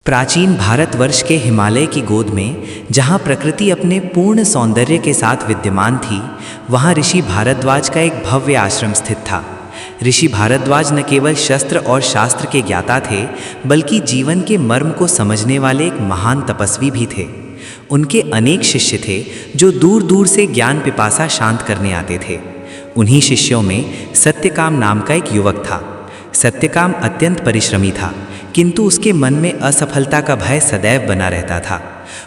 प्राचीन भारतवर्ष के हिमालय की गोद में जहाँ प्रकृति अपने पूर्ण सौंदर्य के साथ विद्यमान थी, वहाँ ऋषि भारद्वाज का एक भव्य आश्रम स्थित था। ऋषि भारद्वाज न केवल शस्त्र और शास्त्र के ज्ञाता थे, बल्कि जीवन के मर्म को समझने वाले एक महान तपस्वी भी थे। उनके अनेक शिष्य थे जो दूर दूर से ज्ञान पिपासा शांत करने आते थे। उन्हीं शिष्यों में सत्यकाम नाम का एक युवक था। सत्यकाम अत्यंत परिश्रमी था, किंतु उसके मन में असफलता का भय सदैव बना रहता था।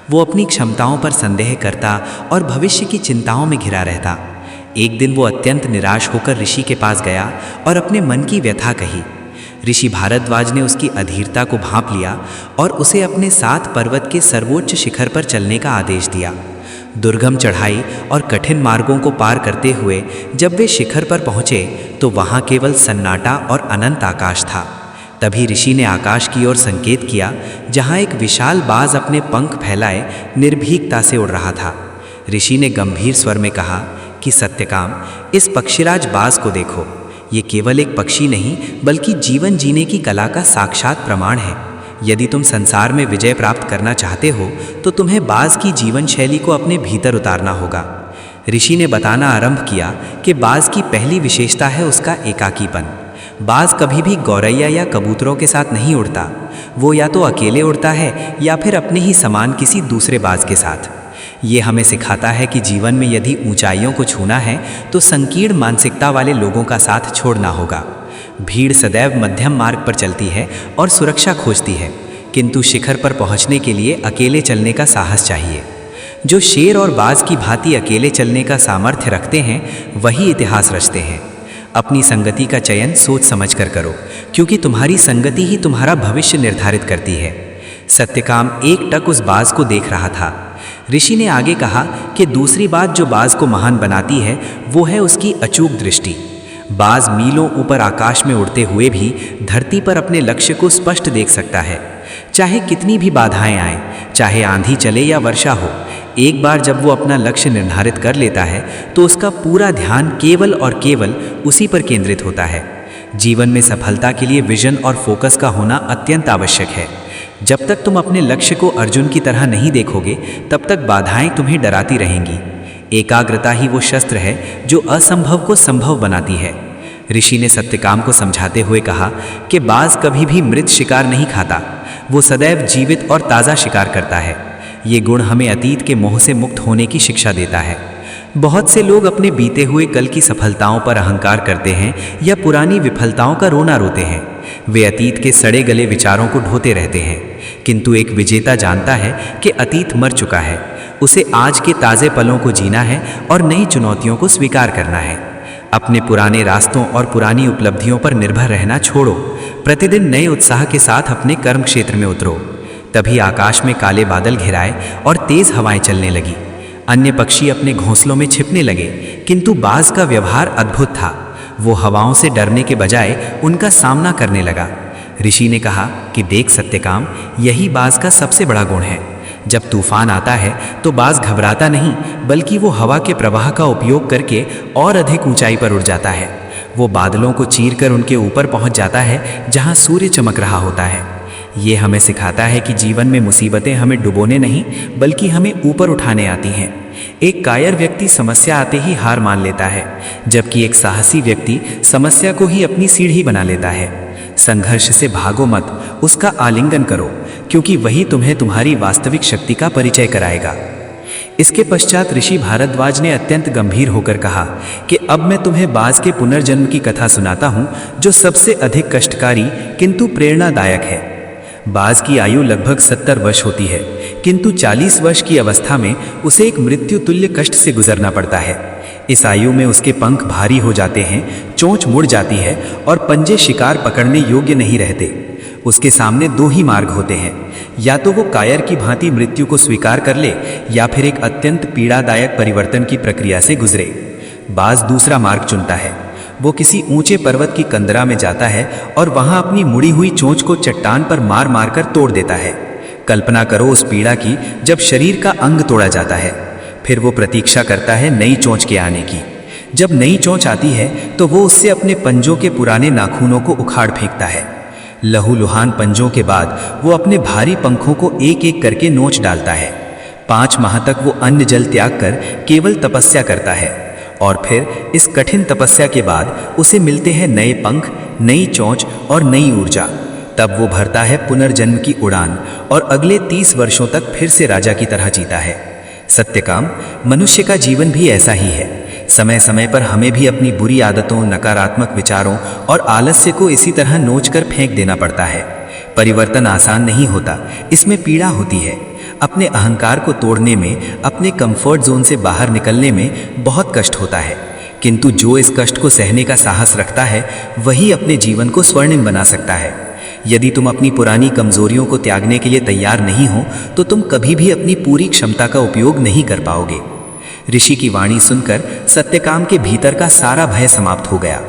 वो अपनी क्षमताओं पर संदेह करता और भविष्य की चिंताओं में घिरा रहता। एक दिन वो अत्यंत निराश होकर ऋषि के पास गया और अपने मन की व्यथा कही। ऋषि भारद्वाज ने उसकी अधीरता को भांप लिया और उसे अपने साथ पर्वत के सर्वोच्च शिखर पर चलने का आदेश दिया। दुर्गम चढ़ाई और कठिन मार्गों को पार करते हुए जब वे शिखर पर पहुँचे तो वहाँ केवल सन्नाटा और अनंत आकाश था। तभी ऋषि ने आकाश की ओर संकेत किया, जहाँ एक विशाल बाज अपने पंख फैलाए निर्भीकता से उड़ रहा था। ऋषि ने गंभीर स्वर में कहा कि सत्यकाम, इस पक्षीराज बाज को देखो। ये केवल एक पक्षी नहीं, बल्कि जीवन जीने की कला का साक्षात प्रमाण है। यदि तुम संसार में विजय प्राप्त करना चाहते हो तो तुम्हें बाज की जीवन शैली को अपने भीतर उतारना होगा। ऋषि ने बताना आरंभ किया कि बाज की पहली विशेषता है उसका एकाकीपन। बाज कभी भी गौरैया या कबूतरों के साथ नहीं उड़ता। वो या तो अकेले उड़ता है या फिर अपने ही समान किसी दूसरे बाज के साथ। ये हमें सिखाता है कि जीवन में यदि ऊंचाइयों को छूना है तो संकीर्ण मानसिकता वाले लोगों का साथ छोड़ना होगा। भीड़ सदैव मध्यम मार्ग पर चलती है और सुरक्षा खोजती है, किंतु शिखर पर पहुंचने के लिए अकेले चलने का साहस चाहिए। जो शेर और बाज की भांति अकेले चलने का सामर्थ्य रखते हैं, वही इतिहास रचते हैं। अपनी संगति का चयन सोच समझकर करो, क्योंकि तुम्हारी संगति ही तुम्हारा भविष्य निर्धारित करती है। सत्यकाम एकटक उस बाज को देख रहा था। ऋषि ने आगे कहा कि दूसरी बात जो बाज को महान बनाती है वो है उसकी अचूक दृष्टि। बाज मीलों ऊपर आकाश में उड़ते हुए भी धरती पर अपने लक्ष्य को स्पष्ट देख सकता है। चाहे कितनी भी बाधाएं आएं, चाहे आंधी चले या वर्षा हो, एक बार जब वो अपना लक्ष्य निर्धारित कर लेता है तो उसका पूरा ध्यान केवल और केवल उसी पर केंद्रित होता है। जीवन में सफलता के लिए विजन और फोकस का होना अत्यंत आवश्यक है। जब तक तुम अपने लक्ष्य को अर्जुन की तरह नहीं देखोगे, तब तक बाधाएं तुम्हें डराती रहेंगी। एकाग्रता ही वो शस्त्र है जो असंभव को संभव बनाती है। ऋषि ने सत्यकाम को समझाते हुए कहा कि बाज कभी भी मृत शिकार नहीं खाता, वो सदैव जीवित और ताज़ा शिकार करता है। ये गुण हमें अतीत के मोह से मुक्त होने की शिक्षा देता है। बहुत से लोग अपने बीते हुए कल की सफलताओं पर अहंकार करते हैं या पुरानी विफलताओं का रोना रोते हैं। वे अतीत के सड़े गले विचारों को ढोते रहते हैं, किंतु एक विजेता जानता है कि अतीत मर चुका है। उसे आज के ताज़े पलों को जीना है और नई चुनौतियों को स्वीकार करना है। अपने पुराने रास्तों और पुरानी उपलब्धियों पर निर्भर रहना छोड़ो। प्रतिदिन नए उत्साह के साथ अपने कर्म क्षेत्र में उतरो। तभी आकाश में काले बादल घिराए और तेज हवाएं चलने लगी। अन्य पक्षी अपने घोंसलों में छिपने लगे, किंतु बाज का व्यवहार अद्भुत था। वो हवाओं से डरने के बजाय उनका सामना करने लगा। ऋषि ने कहा कि देख सत्यकाम, यही बाज का सबसे बड़ा गुण है। जब तूफान आता है तो बाज घबराता नहीं, बल्कि वो हवा के प्रवाह का उपयोग करके और अधिक ऊंचाई पर उड़ जाता है। वो बादलों को चीरकर उनके ऊपर पहुंच जाता है जहां सूर्य चमक रहा होता है। ये हमें सिखाता है कि जीवन में मुसीबतें हमें डुबोने नहीं, बल्कि हमें ऊपर उठाने आती हैं। एक कायर व्यक्ति समस्या आते ही हार मान लेता है, जबकि एक साहसी व्यक्ति समस्या को ही अपनी सीढ़ी बना लेता है। संघर्ष से भागो मत, उसका आलिंगन करो, क्योंकि वही तुम्हें तुम्हारी वास्तविक शक्ति का परिचय कराएगा। इसके पश्चात ऋषि भारद्वाज ने अत्यंत गंभीर होकर कहा कि अब मैं तुम्हें बाज के पुनर्जन्म की कथा सुनाता हूँ, जो सबसे अधिक कष्टकारी किंतु प्रेरणादायक है। बाज की आयु लगभग 70 वर्ष होती है, किंतु 40 वर्ष की अवस्था में उसे एक मृत्यु तुल्य कष्ट से गुजरना पड़ता है। इस आयु में उसके पंख भारी हो जाते हैं, चोंच मुड़ जाती है और पंजे शिकार पकड़ने योग्य नहीं रहते। उसके सामने दो ही मार्ग होते हैं, या तो वो कायर की भांति मृत्यु को स्वीकार कर ले या फिर एक अत्यंत पीड़ादायक परिवर्तन की प्रक्रिया से गुजरे। बाज दूसरा मार्ग चुनता है। वो किसी ऊंचे पर्वत की कंदरा में जाता है और वहां अपनी मुड़ी हुई चोंच को चट्टान पर मार मार कर तोड़ देता है। कल्पना करो उस पीड़ा की जब शरीर का अंग तोड़ा जाता है। फिर वो प्रतीक्षा करता है नई चोंच के आने की। जब नई चोंच आती है तो वो उससे अपने पंजों के पुराने नाखूनों को उखाड़ फेंकता है। लहूलुहान पंजों के बाद वो अपने भारी पंखों को एक एक करके नोच डालता है। 5 माह तक वो अन्न जल त्याग कर केवल तपस्या करता है और फिर इस कठिन तपस्या के बाद उसे मिलते हैं नए पंख, नई चोंच और नई ऊर्जा। तब वो भरता है पुनर्जन्म की उड़ान और अगले 30 वर्षों तक फिर से राजा की तरह जीता है। सत्यकाम, मनुष्य का जीवन भी ऐसा ही है। समय समय पर हमें भी अपनी बुरी आदतों, नकारात्मक विचारों और आलस्य को इसी तरह नोच कर फेंक देना पड़ता है। परिवर्तन आसान नहीं होता, इसमें पीड़ा होती है। अपने अहंकार को तोड़ने में, अपने कंफर्ट जोन से बाहर निकलने में बहुत कष्ट होता है, किंतु जो इस कष्ट को सहने का साहस रखता है वही अपने जीवन को स्वर्णिम बना सकता है। यदि तुम अपनी पुरानी कमजोरियों को त्यागने के लिए तैयार नहीं हो तो तुम कभी भी अपनी पूरी क्षमता का उपयोग नहीं कर पाओगे। ऋषि की वाणी सुनकर सत्यकाम के भीतर का सारा भय समाप्त हो गया।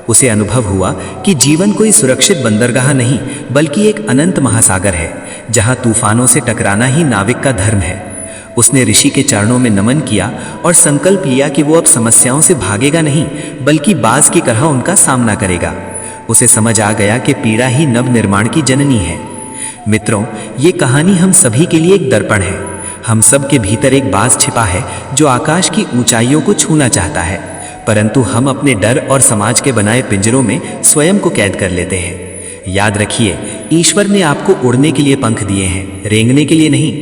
उसे अनुभव हुआ कि जीवन कोई सुरक्षित बंदरगाह नहीं बल्कि एक अनंत महासागर है, जहां तूफानों से टकराना ही नाविक का धर्म है। उसने ऋषि के चरणों में नमन किया और संकल्प लिया कि वो अब समस्याओं से भागेगा नहीं बल्कि बाज की तरह उनका सामना करेगा। उसे समझ आ गया कि पीड़ा ही नव निर्माण की जननी है। मित्रों, ये कहानी हम सभी के लिए एक दर्पण है। हम सब के भीतर एक बाज छिपा है जो आकाश की ऊंचाइयों को छूना चाहता है, परंतु हम अपने डर और समाज के बनाए पिंजरों में स्वयं को कैद कर लेते हैं। याद रखिए, ईश्वर ने आपको उड़ने के लिए पंख दिए हैं, रेंगने के लिए नहीं।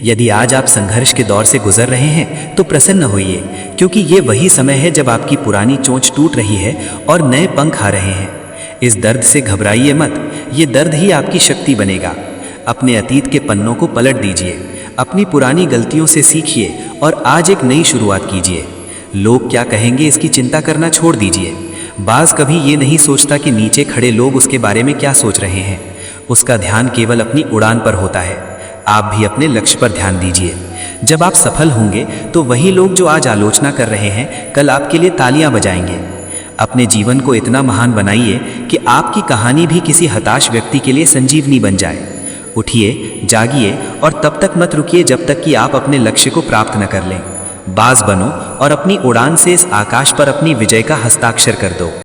यदि आज आप संघर्ष के दौर से गुजर रहे हैं तो प्रसन्न होइए, क्योंकि ये वही समय है जब आपकी पुरानी चोंच टूट रही है और नए पंख आ रहे हैं। इस दर्द से घबराइए मत, ये दर्द ही आपकी शक्ति बनेगा। अपने अतीत के पन्नों को पलट दीजिए, अपनी पुरानी गलतियों से सीखिए और आज एक नई शुरुआत कीजिए। लोग क्या कहेंगे इसकी चिंता करना छोड़ दीजिए। बाज कभी ये नहीं सोचता कि नीचे खड़े लोग उसके बारे में क्या सोच रहे हैं। उसका ध्यान केवल अपनी उड़ान पर होता है। आप भी अपने लक्ष्य पर ध्यान दीजिए। जब आप सफल होंगे तो वही लोग जो आज आलोचना कर रहे हैं कल आपके लिए तालियां बजाएंगे। अपने जीवन को इतना महान बनाइए कि आपकी कहानी भी किसी हताश व्यक्ति के लिए संजीवनी बन जाए। उठिए, जागिए और तब तक मत रुकिए जब तक कि आप अपने लक्ष्य को प्राप्त न कर लें। बाज बनो और अपनी उड़ान से इस आकाश पर अपनी विजय का हस्ताक्षर कर दो।